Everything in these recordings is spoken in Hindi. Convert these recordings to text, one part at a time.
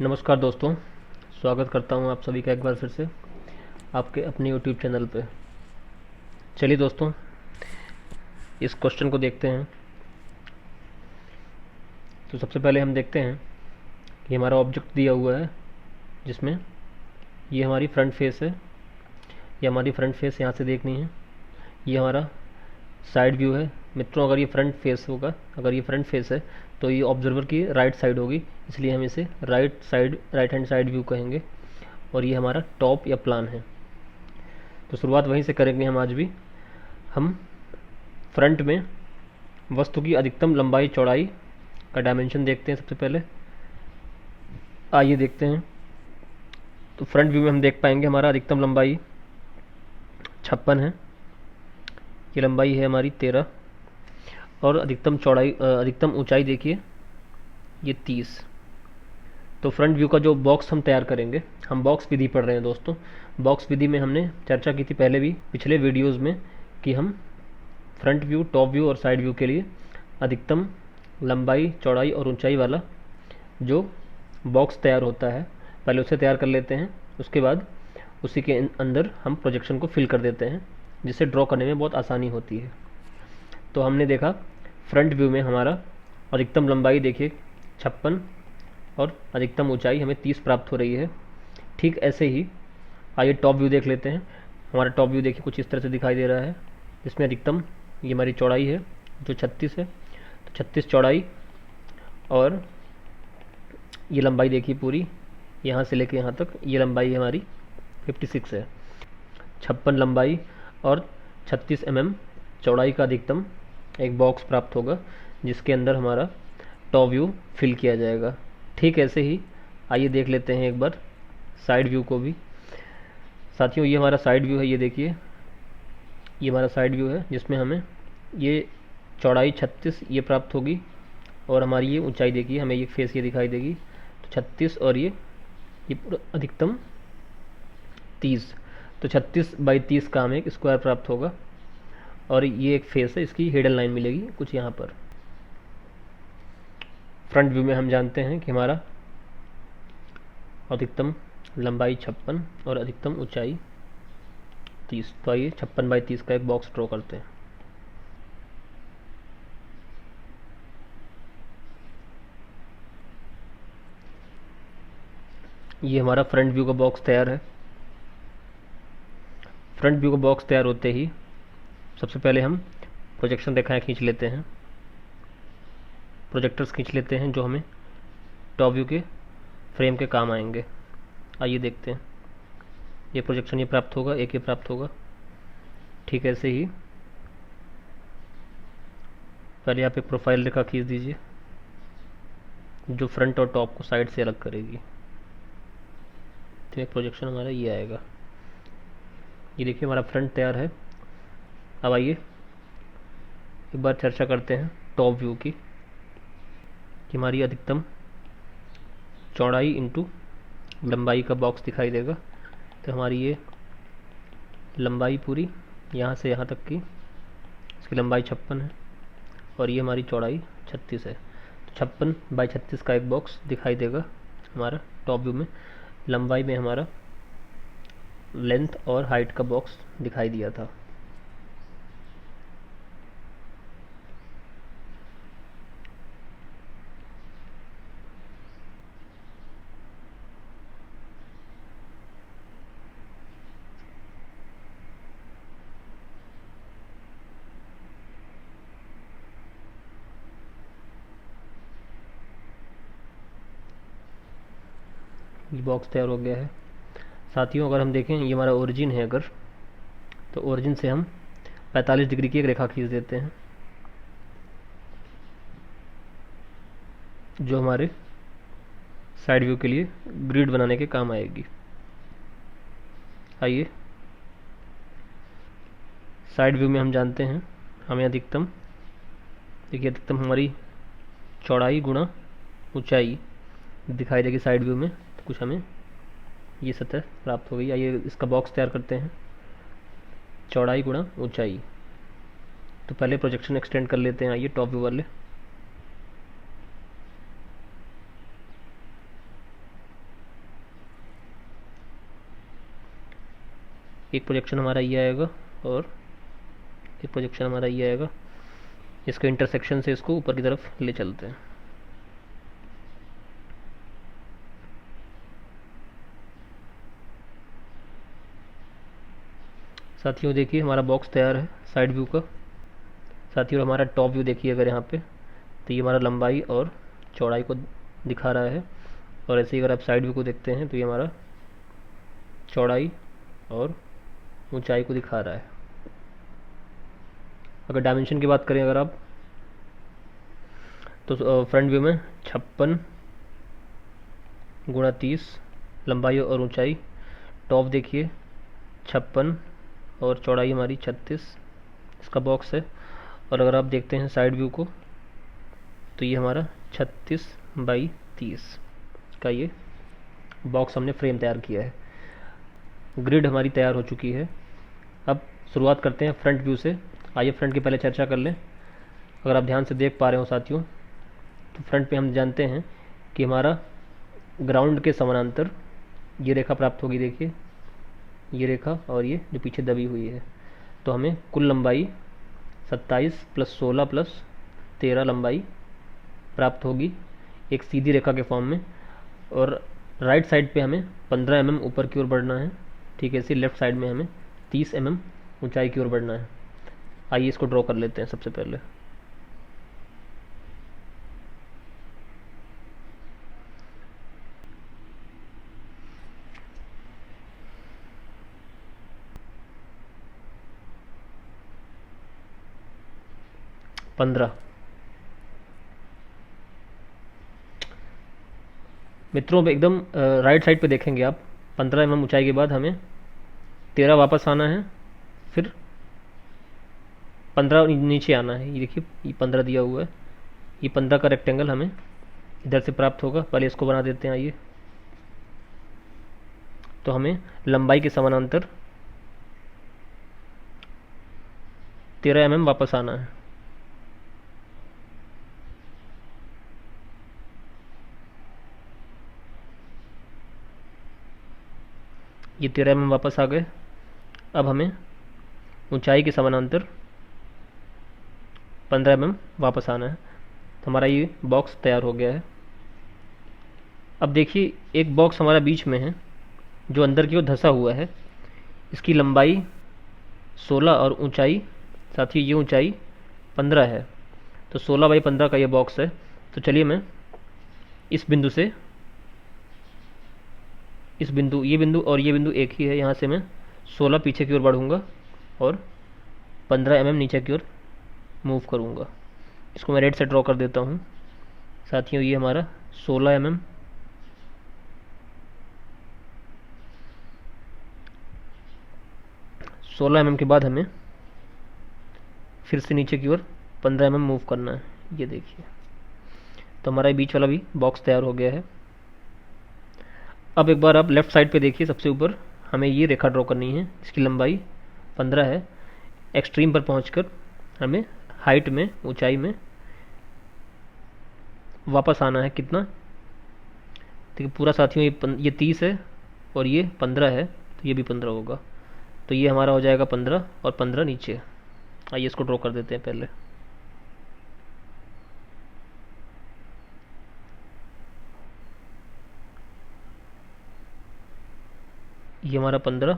नमस्कार दोस्तों, स्वागत करता हूं आप सभी का एक बार फिर से आपके अपने YouTube चैनल पे। चलिए दोस्तों, इस क्वेश्चन को देखते हैं। तो सबसे पहले हम देखते हैं कि हमारा ऑब्जेक्ट दिया हुआ है, जिसमें ये हमारी फ्रंट फेस है। ये हमारी फ्रंट फेस यहाँ से देखनी है। ये हमारा साइड व्यू है। मित्रों, अगर ये फ्रंट फेस होगा, अगर ये फ्रंट फेस है तो ये ऑब्जर्वर की राइट साइड होगी, इसलिए हम इसे राइट हैंड साइड व्यू कहेंगे। और ये हमारा टॉप या प्लान है। तो शुरुआत वहीं से करेंगे हम आज भी। हम फ्रंट में वस्तु की अधिकतम लंबाई चौड़ाई का डायमेंशन देखते हैं सबसे पहले। आइए देखते हैं। तो फ्रंट व्यू में हम देख पाएंगे हमारा अधिकतम लंबाई 56 है। ये लंबाई है हमारी 13। और अधिकतम ऊंचाई देखिए, ये 30। तो फ्रंट व्यू का जो बॉक्स हम तैयार करेंगे, हम बॉक्स विधि पढ़ रहे हैं दोस्तों। बॉक्स विधि में हमने चर्चा की थी पहले भी, पिछले वीडियोज़ में, कि हम फ्रंट व्यू, टॉप व्यू और साइड व्यू के लिए अधिकतम लंबाई, चौड़ाई और ऊंचाई वाला जो बॉक्स तैयार होता है, पहले उसे तैयार कर लेते हैं। उसके बाद उसी के अंदर हम प्रोजेक्शन को फिल कर देते हैं, जिससे ड्रॉ करने में बहुत आसानी होती है। तो हमने देखा फ्रंट व्यू में हमारा अधिकतम लंबाई देखिए 56 और अधिकतम ऊंचाई हमें 30 प्राप्त हो रही है। ठीक ऐसे ही आइए टॉप व्यू देख लेते हैं। हमारा टॉप व्यू देखिए कुछ इस तरह से दिखाई दे रहा है, जिसमें अधिकतम ये हमारी चौड़ाई है जो 36 है। तो 36 चौड़ाई और ये लंबाई देखिए पूरी, यहाँ से लेके यहाँ तक ये लंबाई हमारी 56 है। 56 लंबाई और 36 चौड़ाई का अधिकतम एक बॉक्स प्राप्त होगा, जिसके अंदर हमारा टॉप व्यू फिल किया जाएगा। ठीक ऐसे ही आइए देख लेते हैं एक बार साइड व्यू को भी। साथियों, ये हमारा साइड व्यू है। ये देखिए, ये हमारा साइड व्यू है, जिसमें हमें ये चौड़ाई 36 ये प्राप्त होगी और हमारी ये ऊंचाई देखिए, हमें ये फेस ये दिखाई देगी। तो 36 और ये पूरा अधिकतम 30। तो 36/30 का हमें एक स्क्वायर प्राप्त होगा। और ये एक फेस है, इसकी हिडन लाइन मिलेगी कुछ यहाँ पर। फ्रंट व्यू में हम जानते हैं कि हमारा अधिकतम लंबाई 56 और अधिकतम ऊंचाई 30। तो आइए 56/30 का एक बॉक्स ड्रॉ करते हैं। ये हमारा फ्रंट व्यू का बॉक्स तैयार है। फ्रंट व्यू का बॉक्स तैयार होते ही सबसे पहले हम प्रोजेक्शन रेखाएं खींच लेते हैं, प्रोजेक्टर्स खींच लेते हैं, जो हमें टॉप व्यू के फ्रेम के काम आएंगे। आइए देखते हैं। ये प्रोजेक्शन ये प्राप्त होगा, एक ये प्राप्त होगा। ठीक ऐसे ही पहले आप एक प्रोफाइल रेखा खींच दीजिए, जो फ्रंट और टॉप को साइड से अलग करेगी। तो एक प्रोजेक्शन हमारा ये आएगा। ये देखिए हमारा फ्रंट तैयार है। अब आइए एक बार चर्चा करते हैं टॉप व्यू की, कि हमारी अधिकतम चौड़ाई इंटू लंबाई का बॉक्स दिखाई देगा। तो हमारी ये लंबाई पूरी यहाँ से यहाँ तक की, इसकी लंबाई 56 है और ये हमारी चौड़ाई 36 है। तो 56/36 का एक बॉक्स दिखाई देगा हमारा टॉप व्यू में। लंबाई में हमारा लेंथ और हाइट का बॉक्स दिखाई दिया था। ये बॉक्स तैयार हो गया है। साथियों, अगर हम देखें ये हमारा ओरिजिन है, अगर तो ओरिजिन से हम 45 डिग्री की एक रेखा खींच देते हैं, जो हमारे साइड व्यू के लिए ग्रिड बनाने के काम आएगी। आइए साइड व्यू में हम जानते हैं हमें अधिकतम, देखिए अधिकतम हमारी चौड़ाई गुणा ऊंचाई दिखाई देगी साइड व्यू में। तो कुछ हमें ये सतह प्राप्त हो गई। आइए इसका बॉक्स तैयार करते हैं, चौड़ाई गुणा ऊंचाई। तो पहले प्रोजेक्शन एक्सटेंड कर लेते हैं। आइए टॉप व्यू वाले, एक प्रोजेक्शन हमारा ये आएगा और एक प्रोजेक्शन हमारा ये आएगा। इसके इंटरसेक्शन से इसको ऊपर की तरफ ले चलते हैं। साथियों देखिए हमारा बॉक्स तैयार है साइड व्यू का। साथियों हमारा टॉप व्यू देखिए अगर यहाँ पे, तो ये हमारा लंबाई और चौड़ाई को दिखा रहा है। और ऐसे ही अगर आप साइड व्यू को देखते हैं तो ये हमारा चौड़ाई और ऊंचाई को दिखा रहा है। अगर डायमेंशन की बात करें अगर आप, तो फ्रंट व्यू में 56 गुणा 30 लंबाई और ऊंचाई। टॉप देखिए 56 और चौड़ाई हमारी 36 इसका बॉक्स है। और अगर आप देखते हैं साइड व्यू को, तो ये हमारा 36 बाई 30 का ये बॉक्स हमने फ्रेम तैयार किया है। ग्रिड हमारी तैयार हो चुकी है। अब शुरुआत करते हैं फ्रंट व्यू से। आइए फ्रंट की पहले चर्चा कर लें। अगर आप ध्यान से देख पा रहे हो साथियों, तो फ्रंट पे हम जानते हैं कि हमारा ग्राउंड के समानांतर ये रेखा प्राप्त होगी। देखिए ये रेखा और ये जो पीछे दबी हुई है, तो हमें कुल लंबाई 27 + 16 + 13 लंबाई प्राप्त होगी एक सीधी रेखा के फॉर्म में। और राइट साइड पे हमें 15 mm ऊपर की ओर बढ़ना है। ठीक है, इसी लेफ्ट साइड में हमें 30 mm ऊंचाई की ओर बढ़ना है। आइए इसको ड्रॉ कर लेते हैं सबसे पहले। पंद्रह। मित्रों एकदम राइट साइड पे देखेंगे आप, 15 mm ऊंचाई के बाद हमें 13 वापस आना है, फिर 15 नीचे आना है। ये देखिए ये 15 दिया हुआ है। ये 15 का रेक्टेंगल हमें इधर से प्राप्त होगा। पहले इसको बना देते हैं। आइए, तो हमें लंबाई के समानांतर 13 mm वापस आना है। ये 13 mm वापस आ गए। अब हमें ऊंचाई के समानांतर 15 mm वापस आना है। तो हमारा ये बॉक्स तैयार हो गया है। अब देखिए एक बॉक्स हमारा बीच में है जो अंदर की ओर धंसा हुआ है। इसकी लंबाई 16 और ऊंचाई, साथ ही ये ऊंचाई 15 है। तो 16 बाई 15 का ये बॉक्स है। तो चलिए मैं इस बिंदु से, इस बिंदु, ये बिंदु और ये बिंदु एक ही है, यहाँ से मैं 16 पीछे की ओर बढ़ूंगा और 15 mm नीचे की ओर मूव करूंगा। इसको मैं रेड से ड्रॉ कर देता हूँ। साथियों ये हमारा 16 mm, के बाद हमें फिर से नीचे की ओर 15 mm मूव करना है। ये देखिए, तो हमारा बीच वाला भी बॉक्स तैयार हो गया है। अब एक बार आप लेफ्ट साइड पे देखिए, सबसे ऊपर हमें ये रेखा ड्रॉ करनी है। इसकी लंबाई 15 है। एक्सट्रीम पर पहुंचकर हमें हाइट में, ऊंचाई में वापस आना है। कितना? देखिए पूरा साथियों ये 30 है और ये 15 है, तो ये भी 15 होगा। तो ये हमारा हो जाएगा 15 और 15 नीचे। आइए इसको ड्रॉ कर देते हैं पहले। ये हमारा 15,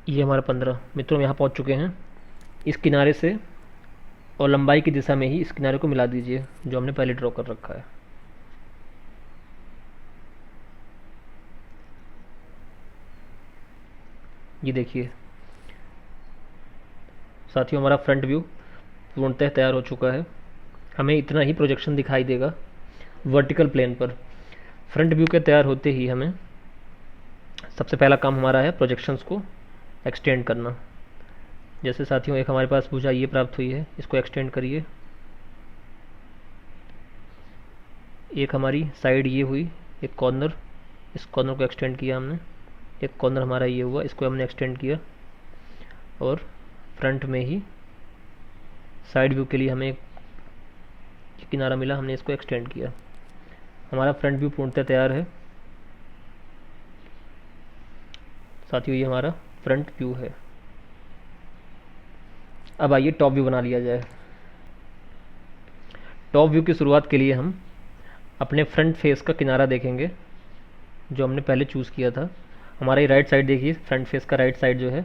ये हमारा 15। मित्रों यहाँ पहुँच चुके हैं। इस किनारे से और लंबाई की दिशा में ही इस किनारे को मिला दीजिए जो हमने पहले ड्रॉ कर रखा है। ये देखिए साथियों हमारा फ्रंट व्यू पूर्णतः तैयार हो चुका है। हमें इतना ही प्रोजेक्शन दिखाई देगा वर्टिकल प्लेन पर। फ्रंट व्यू के तैयार होते ही हमें सबसे पहला काम हमारा है प्रोजेक्शंस को एक्सटेंड करना। जैसे साथियों एक हमारे पास भुजा ये प्राप्त हुई है, इसको एक्सटेंड करिए। एक हमारी साइड ये हुई, एक कॉर्नर, इस कॉर्नर को एक्सटेंड किया हमने। एक कॉर्नर हमारा ये हुआ, इसको हमने एक्सटेंड किया। और फ्रंट में ही साइड व्यू के लिए हमें एक किनारा मिला, हमने इसको एक्सटेंड किया। हमारा फ्रंट व्यू पूर्णतः तैयार है साथियों, ये हमारा फ्रंट व्यू है। अब आइए टॉप व्यू बना लिया जाए। टॉप व्यू की शुरुआत के लिए हम अपने फ्रंट फेस का किनारा देखेंगे जो हमने पहले चूज़ किया था। हमारा ये राइट साइड देखिए, फ्रंट फेस का राइट साइड जो है,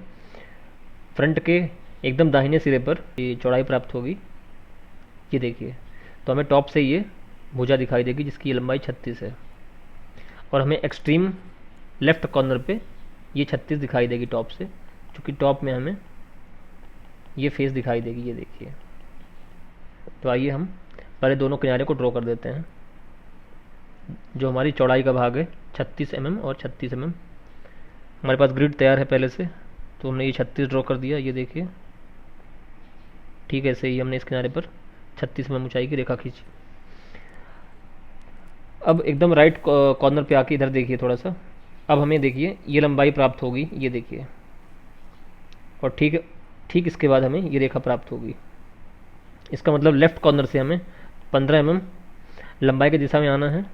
फ्रंट के एकदम दाहिने सिरे पर ये चौड़ाई प्राप्त होगी, ये देखिए। तो हमें टॉप से ये भुजा दिखाई देगी जिसकी लंबाई 36 है, और हमें एक्सट्रीम लेफ्ट कॉर्नर पे ये 36 दिखाई देगी टॉप से, क्योंकि टॉप में हमें ये फेस दिखाई देगी, ये देखिए। तो आइए हम पहले दोनों किनारे को ड्रॉ कर देते हैं। जो हमारी चौड़ाई का भाग है 36 mm और 36 mm, हमारे पास ग्रिड तैयार है पहले से, तो हमने ये 36 ड्रॉ कर दिया, ये देखिए। ठीक है, ऐसे ही हमने इस किनारे पर 36 mm ऊंचाई की रेखा खींची। अब एकदम राइट कॉर्नर पे आके इधर देखिए थोड़ा सा। अब हमें देखिए ये लंबाई प्राप्त होगी, ये देखिए, और ठीक इसके बाद हमें ये रेखा प्राप्त होगी। इसका मतलब लेफ्ट कॉर्नर से हमें 15 mm लंबाई की दिशा में आना है।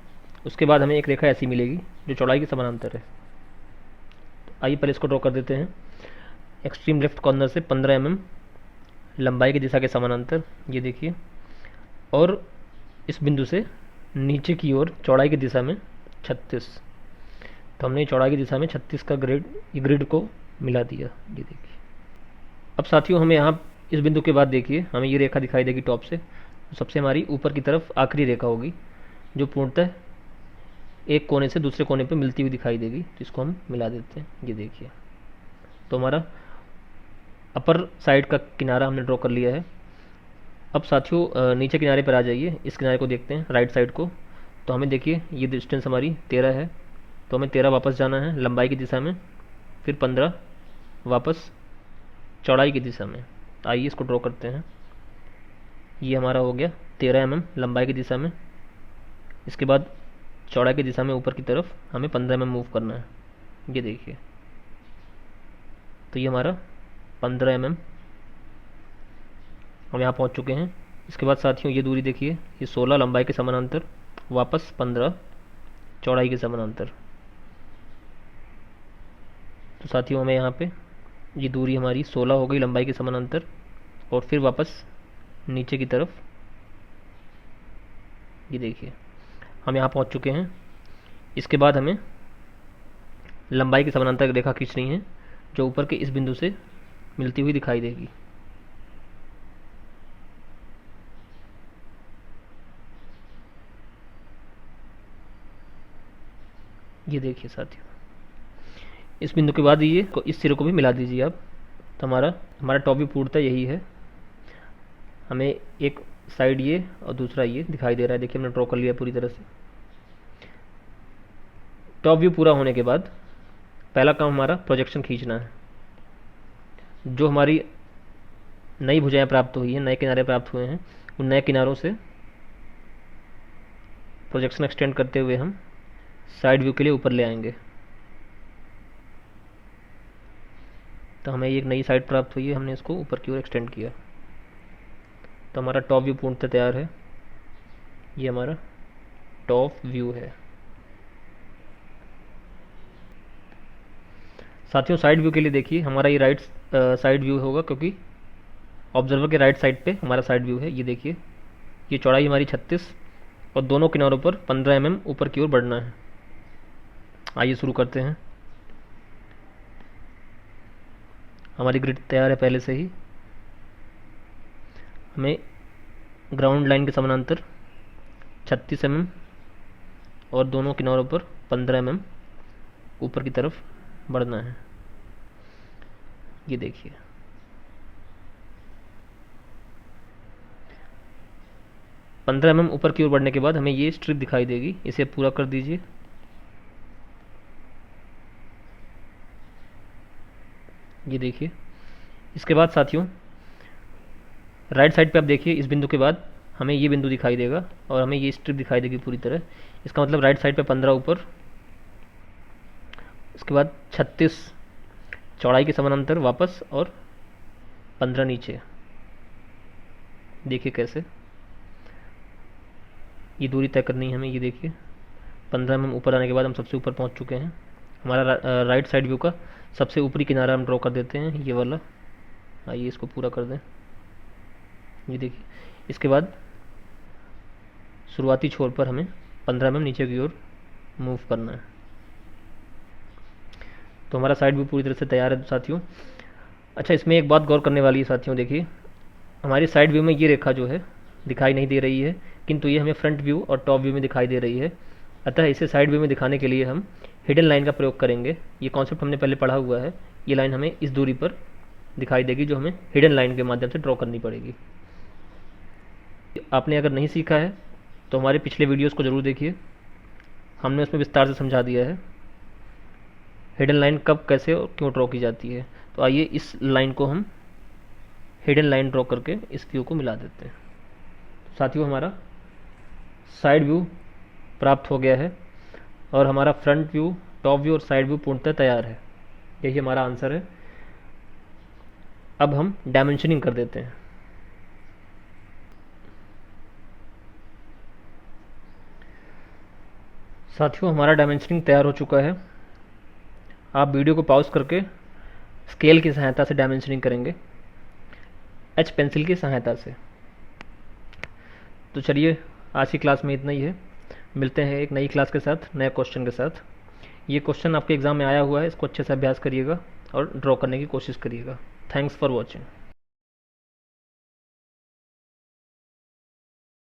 उसके बाद हमें एक रेखा ऐसी मिलेगी जो चौड़ाई के समानांतर है। आइए पहले इसको ड्रॉ कर देते हैं। एक्सट्रीम लेफ्ट कॉर्नर से 15 mm लंबाई की दिशा के समानांतर, ये देखिए, और इस बिंदु से नीचे की ओर चौड़ाई की दिशा में 36। तो हमने चौड़ाई की दिशा में 36 का ग्रिड को मिला दिया, ये देखिए। अब साथियों हमें यहाँ इस बिंदु के बाद देखिए हमें ये रेखा दिखाई देगी टॉप से, सबसे हमारी ऊपर की तरफ आखिरी रेखा होगी जो पूर्णतः एक कोने से दूसरे कोने पे मिलती हुई दिखाई देगी, तो इसको हम मिला देते हैं, ये देखिए। तो हमारा अपर साइड का किनारा हमने ड्रॉ कर लिया है। अब साथियों नीचे किनारे पर आ जाइए, इस किनारे को देखते हैं, राइट साइड को। तो हमें देखिए ये डिस्टेंस हमारी 13 है, तो हमें 13 वापस जाना है लंबाई की दिशा में, फिर 15 वापस चौड़ाई की दिशा में। आइए इसको ड्रॉ करते हैं। ये हमारा हो गया 13 mm लंबाई की दिशा में। इसके बाद चौड़ाई की दिशा में ऊपर की तरफ हमें 15 mm मूव करना है, ये देखिए। तो ये हमारा 15 mm हम यहाँ पहुँच चुके हैं। इसके बाद साथियों ये दूरी देखिए, ये 16 लंबाई के समानांतर, वापस 15 चौड़ाई के समानांतर। तो साथियों हमें यहाँ पे ये दूरी हमारी 16 हो गई लंबाई के समानांतर, और फिर वापस नीचे की तरफ, ये देखिए हम यहाँ पहुँच चुके हैं। इसके बाद हमें लंबाई के समानांतर रेखा खींचनी है जो ऊपर के इस बिंदु से मिलती हुई दिखाई देगी। ये देखिए साथियों, इस बिंदु के बाद ये इस सिरे को भी मिला दीजिए आप। तो हमारा टॉप व्यू पूर्णतः यही है। हमें एक साइड ये और दूसरा ये दिखाई दे रहा है, देखिए हमने ड्रॉ कर लिया पूरी तरह से। टॉप व्यू पूरा होने के बाद पहला काम हमारा प्रोजेक्शन खींचना है। जो हमारी नई भुजाएं प्राप्त हुई हैं, नए किनारे प्राप्त हुए हैं, उन नए किनारों से प्रोजेक्शन एक्सटेंड करते हुए हम साइड व्यू के लिए ऊपर ले आएंगे। तो हमें एक नई साइड प्राप्त हुई है, हमने इसको ऊपर की ओर एक्सटेंड किया। तो हमारा टॉप व्यू पूर्णतः तैयार है। ये हमारा टॉप व्यू है। साथियों साइड व्यू के लिए देखिए हमारा ये राइट साइड व्यू होगा, क्योंकि ऑब्जर्वर के राइट साइड पे हमारा साइड व्यू है। ये देखिए ये चौड़ाई हमारी 36 और दोनों किनारों पर 15 mm ऊपर की ओर बढ़ना है। आइए शुरू करते हैं। हमारी ग्रिड तैयार है पहले से ही। हमें ग्राउंड लाइन के समानांतर 36 mm और दोनों किनारों पर 15 mm ऊपर की तरफ बढ़ना है। ये देखिए 15 mm ऊपर की ओर बढ़ने के बाद हमें ये स्ट्रिप दिखाई देगी, इसे पूरा कर दीजिए। ये देखिए इसके बाद साथियों राइट साइड पे आप देखिए, इस बिंदु के बाद हमें ये बिंदु दिखाई देगा और हमें ये स्ट्रिप दिखाई देगी पूरी तरह। इसका मतलब राइट साइड पे 15 ऊपर, इसके बाद 36 चौड़ाई के समानांतर वापस और 15 नीचे। देखिए कैसे ये दूरी तय करनी है हमें। ये देखिए 15 mm ऊपर आने के बाद हम सबसे ऊपर पहुंच चुके हैं। हमारा राइट साइड व्यू का सबसे ऊपरी किनारा हम ड्रॉ कर देते हैं, ये वाला। आइए इसको पूरा कर दें। ये देखिए इसके बाद शुरुआती छोर पर हमें 15 mm नीचे की ओर मूव करना है। तो हमारा साइड व्यू पूरी तरह से तैयार है साथियों। अच्छा, इसमें एक बात गौर करने वाली है साथियों। देखिए हमारी साइड व्यू में ये रेखा जो है दिखाई नहीं दे रही है, किंतु ये हमें फ्रंट व्यू और टॉप व्यू में दिखाई दे रही है। अतः इसे साइड व्यू में दिखाने के लिए हम हिडन लाइन का प्रयोग करेंगे। ये कॉन्सेप्ट हमने पहले पढ़ा हुआ है। ये लाइन हमें इस दूरी पर दिखाई देगी, जो हमें हिडन लाइन के माध्यम से ड्रॉ करनी पड़ेगी। आपने अगर नहीं सीखा है तो हमारे पिछले वीडियोस को ज़रूर देखिए, हमने उसमें विस्तार से समझा दिया है हिडन लाइन कब, कैसे और क्यों ड्रॉ की जाती है। तो आइए इस लाइन को हम हिडन लाइन ड्रॉ करके इस व्यू को मिला देते हैं। साथियों हमारा साइड व्यू प्राप्त हो गया है और हमारा फ्रंट व्यू, टॉप व्यू और साइड व्यू पूर्णतः तैयार है। यही हमारा आंसर है। अब हम डायमेंशनिंग कर देते हैं। साथियों हमारा डायमेंशनिंग तैयार हो चुका है। आप वीडियो को पॉज करके स्केल की सहायता से डायमेंशनिंग करेंगे, एच पेंसिल की सहायता से। तो चलिए आज की क्लास में इतना ही है। मिलते हैं एक नई क्लास के साथ, नए क्वेश्चन के साथ। ये क्वेश्चन आपके एग्ज़ाम में आया हुआ है, इसको अच्छे से अभ्यास करिएगा और ड्रॉ करने की कोशिश करिएगा। Thanks for watching.